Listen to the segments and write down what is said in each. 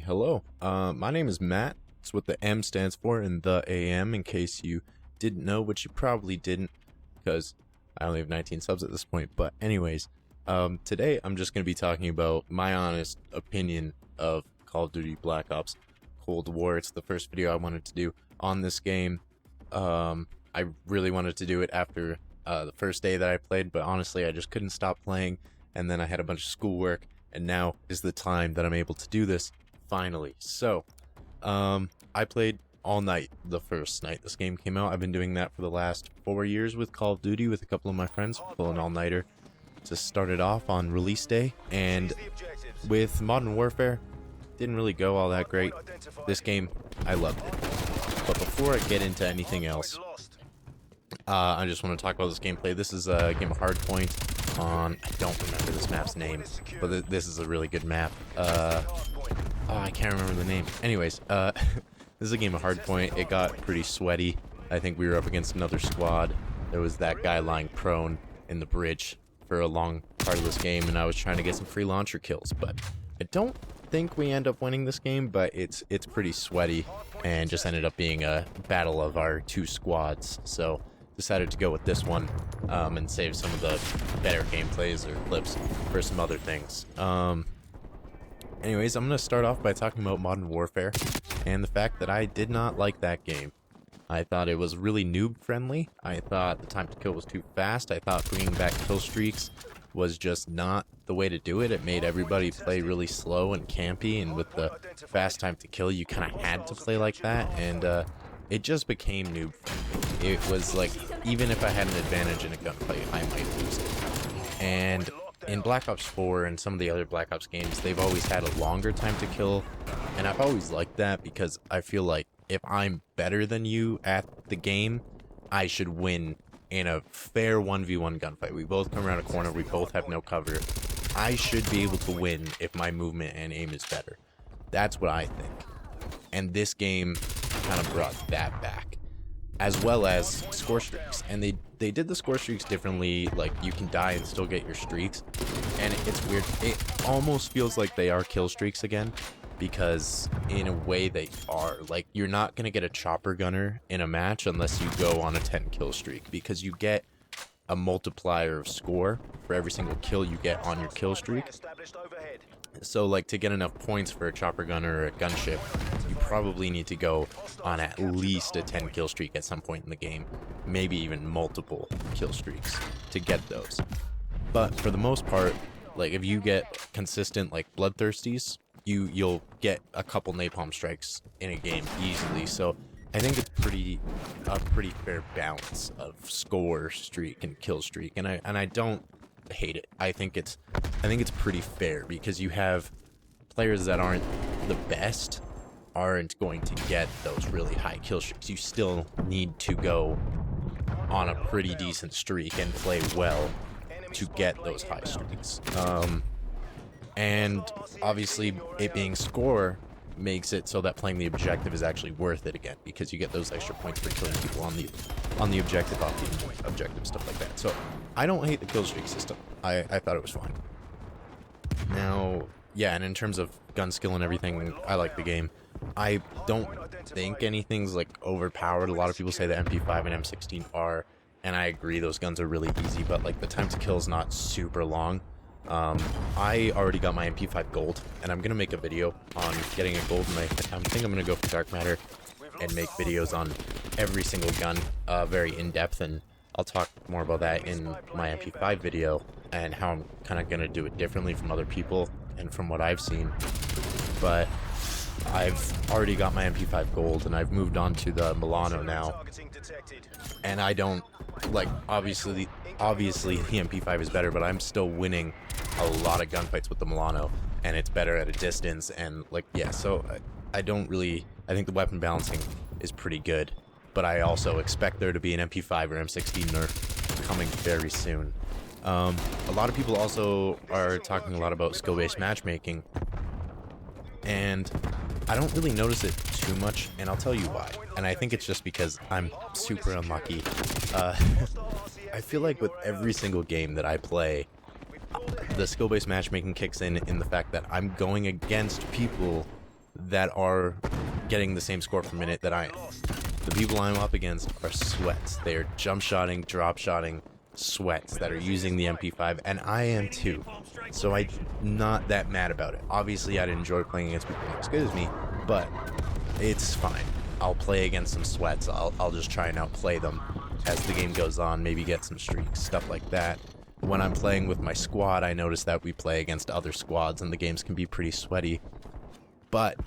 Hello. My name is Matt. It's what the M stands for in the AM, in case you didn't know, which you probably didn't, because I only have 19 subs at this point. But anyways, today I'm just going to be talking about my honest opinion of Call of Duty Black Ops Cold War. It's the first video I wanted to do on this game. I really wanted to do it after the first day that I played, but honestly I just couldn't stop playing, and then I had a bunch of schoolwork, and now is the time that I'm able to do this finally. So I played all night the first night this game came out. I've been doing that for the last 4 years with Call of Duty with a couple of my friends, pull an all-nighter to start it off on release day. And with Modern Warfare, didn't really go all that great. This game, I loved it. But before I get into anything else, I just want to talk about this gameplay. This is a game of Hardpoint on, I don't remember this map's name, but this is a really good map. I can't remember the name. Anyways, this is a game of Hardpoint. It got pretty sweaty. I think we were up against another squad. There was that guy lying prone in the bridge for a long part of this game, and I was trying to get some free launcher kills, but I don't think we end up winning this game, but it's pretty sweaty, and just ended up being a battle of our two squads. So decided to go with this one and save some of the better gameplays or clips for some other things. Anyways, I'm going to start off by talking about Modern Warfare and the fact that I did not like that game. I thought it was really noob friendly. I thought the time to kill was too fast. I thought bringing back kill streaks was just not the way to do it. It made everybody play really slow and campy, and with the fast time to kill you kind of had to play like that, and it just became noob friendly. It was like, even if I had an advantage in a gunfight, I might lose it. And in Black Ops 4 and some of the other Black Ops games, they've always had a longer time to kill, and I've always liked that because I feel like if I'm better than you at the game, I should win in a fair 1v1 gunfight. We both come around a corner, we both have no cover. I should be able to win if my movement and aim is better. That's what I think. And this game kind of brought that back, as well as score streaks. And they did the score streaks differently. Like, you can die and still get your streaks, and it's weird. It almost feels like they are kill streaks again, because in a way they are. Like, you're not gonna get a chopper gunner in a match unless you go on a 10 kill streak, because you get a multiplier of score for every single kill you get on your kill streak. So, like, to get enough points for a chopper gunner or a gunship, you probably need to go on at least a 10 kill streak at some point in the game, maybe even multiple kill streaks to get those. But for the most part, like, if you get consistent, like, bloodthirsties, you'll get a couple napalm strikes in a game easily. So I think it's a pretty fair balance of score streak and kill streak, and I don't hate it. I think it's pretty fair, because you have players that aren't the best aren't going to get those really high kill streaks. You still need to go on a pretty decent streak and play well to get those high streaks. And obviously it being score makes it so that playing the objective is actually worth it again, because you get those extra points for killing people on the objective, off the objective, stuff like that. So I don't hate the kill streak system. I thought it was fine. Now, yeah, and in terms of gun skill and everything, I like the game. I don't think anything's like overpowered. A lot of people say the MP5 and M16 are, and I agree, those guns are really easy, but like the time to kill is not super long. I already got my MP5 gold, and I'm gonna make a video on getting a gold, and I think I'm gonna go for Dark Matter and make videos on every single gun, very in-depth, and I'll talk more about that in my MP5 video, and how I'm kind of gonna do it differently from other people and from what I've seen. But I've already got my MP5 gold, and I've moved on to the Milano now, and I don't, like, obviously the MP5 is better, but I'm still winning a lot of gunfights with the Milano, and it's better at a distance, and like, yeah, so I think the weapon balancing is pretty good, but I also expect there to be an MP5 or M16 nerf coming very soon. A lot of people also are talking a lot about skill-based matchmaking, and I don't really notice it too much, and I'll tell you why. And I think it's just because I'm super unlucky. I feel like with every single game that I play, the skill-based matchmaking kicks in the fact that I'm going against people that are getting the same score per minute that I am. The people I'm up against are sweats. They are jump shotting, drop shotting sweats that are using the MP5, and I am too. So I'm not that mad about it. Obviously, I'd enjoy playing against people as good as me, but it's fine. I'll play against some sweats. I'll just try and outplay them as the game goes on, maybe get some streaks, stuff like that. When I'm playing with my squad, I notice that we play against other squads and the games can be pretty sweaty. But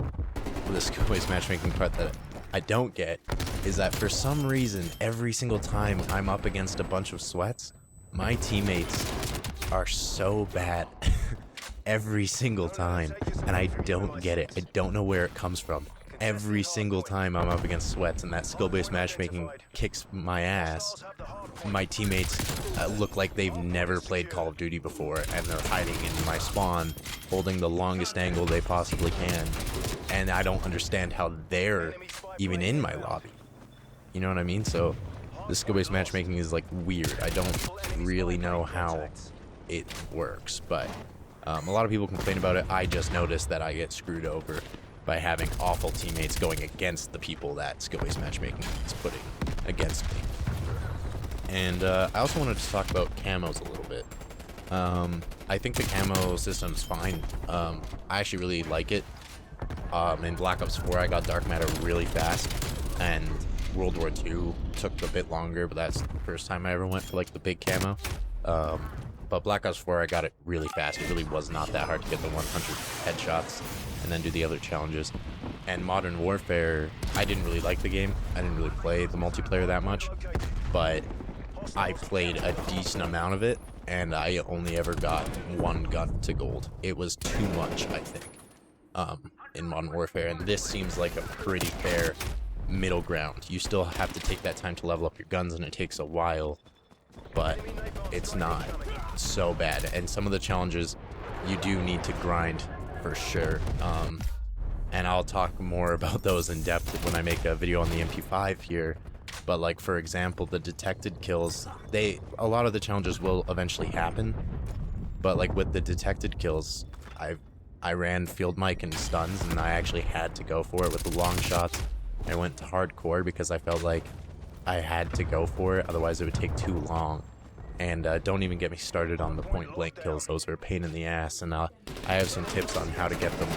the skill-based matchmaking part that I don't get is that for some reason, every single time I'm up against a bunch of sweats, my teammates are so bad every single time, and I don't get it. I don't know where it comes from. Every single time I'm up against sweats and that skill-based matchmaking kicks my ass, my teammates look like they've never played Call of Duty before, and they're hiding in my spawn, holding the longest angle they possibly can, and I don't understand how they're even in my lobby. You know what I mean? So the skill-based matchmaking is like weird. I don't really know how it works, but a lot of people complain about it. I just noticed that I get screwed over by having awful teammates going against the people that skill-based matchmaking is putting against me. And I also wanted to talk about camos a little bit. I think the camo system's fine. I actually really like it. In Black Ops 4, I got Dark Matter really fast, and World War II took a bit longer, but that's the first time I ever went for like the big camo. But Black Ops 4, I got it really fast. It really was not that hard to get the 100 headshots and then do the other challenges. And Modern Warfare, I didn't really like the game. I didn't really play the multiplayer that much, but I played a decent amount of it, and I only ever got one gun to gold. It was too much, I think, in Modern Warfare, and this seems like a pretty fair middle ground. You still have to take that time to level up your guns, and it takes a while, but it's not so bad. And some of the challenges, you do need to grind for sure, and I'll talk more about those in depth when I make a video on the MP5 here. But like, for example, the detected kills, a lot of the challenges will eventually happen, but like with the detected kills, I ran field mic and stuns, and I actually had to go for it with the long shots. I went to hardcore because I felt like I had to go for it, otherwise it would take too long. And don't even get me started on the point blank kills. Those are a pain in the ass, and I have some tips on how to get them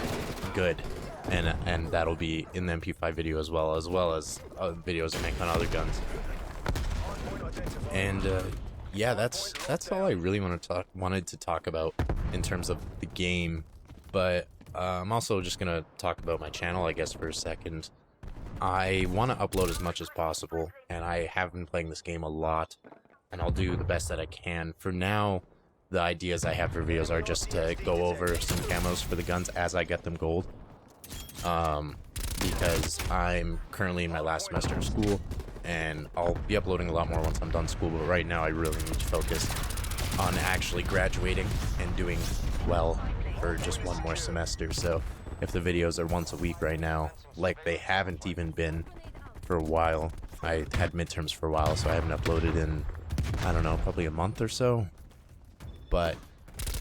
good, and that'll be in the MP5 video as well as videos I make on other guns. And yeah, that's all I really wanted to talk about in terms of the game. But I'm also just gonna talk about my channel, I guess, for a second. I want to upload as much as possible, and I have been playing this game a lot, and I'll do the best that I can. For now, the ideas I have for videos are just to go over some camos for the guns as I get them gold, because I'm currently in my last semester of school, and I'll be uploading a lot more once I'm done school, but right now I really need to focus on actually graduating and doing well for just one more semester. So if the videos are once a week right now, like they haven't even been for a while, I had midterms for a while, so I haven't uploaded in, I don't know, probably a month or so. But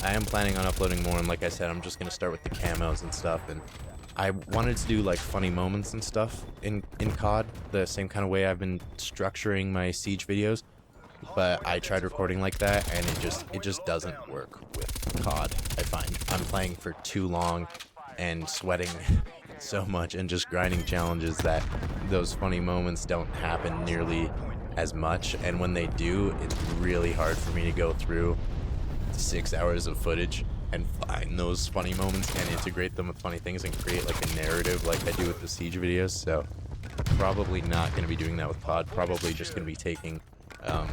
I am planning on uploading more, and like I said, I'm just going to start with the camos and stuff. And I wanted to do like funny moments and stuff in COD, the same kind of way I've been structuring my Siege videos. But I tried recording like that, and it just doesn't work with COD, I find. I'm playing for too long and sweating so much and just grinding challenges that those funny moments don't happen nearly as much. And when they do, it's really hard for me to go through 6 hours of footage and find those funny moments and integrate them with funny things and create like a narrative like I do with the Siege videos. So probably not going to be doing that with COD. Probably just going to be taking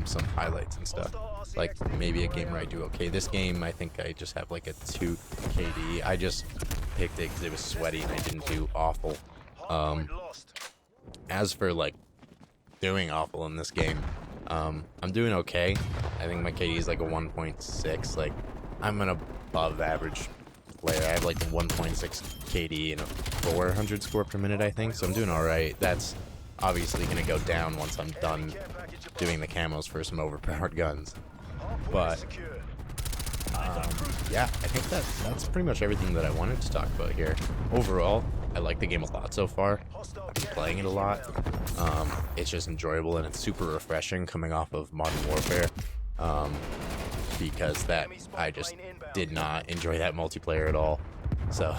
some highlights and stuff, like maybe a game where I do okay. This game, I think I just have like a 2 KD. I just picked it because it was sweaty and I didn't do awful. As for like doing awful in this game, I'm doing okay. I think my KD is like a 1.6. Like, I'm an above average player. I have like a 1.6 KD and a 400 score per minute, I think, so I'm doing alright. That's obviously going to go down once I'm done doing the camos for some overpowered guns. But yeah, I think that's pretty much everything that I wanted to talk about here. Overall, I like the game a lot so far. I've been playing it a lot. It's just enjoyable and it's super refreshing coming off of Modern Warfare. Because I just did not enjoy that multiplayer at all. So,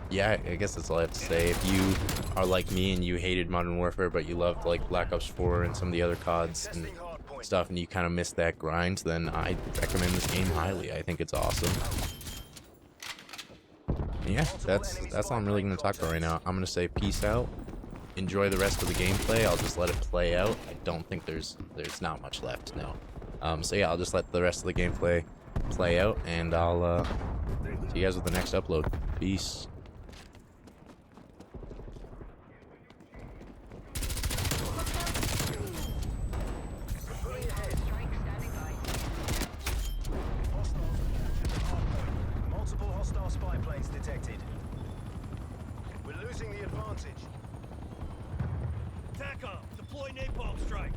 yeah, I guess that's all I have to say. If you are like me and you hated Modern Warfare, but you loved like Black Ops 4 and some of the other CODs and stuff, and you kind of missed that grind, then I recommend this game highly. I think it's awesome. And yeah, that's all I'm really going to talk about right now. I'm going to say peace out. Enjoy the rest of the gameplay. I'll just let it play out. I don't think there's not much left, no. So yeah, I'll just let the rest of the gameplay play out, and I'll see you guys with the next upload. Peace. Multiple hostile spy planes detected. We're losing the advantage. TACOM, deploy napalm strike.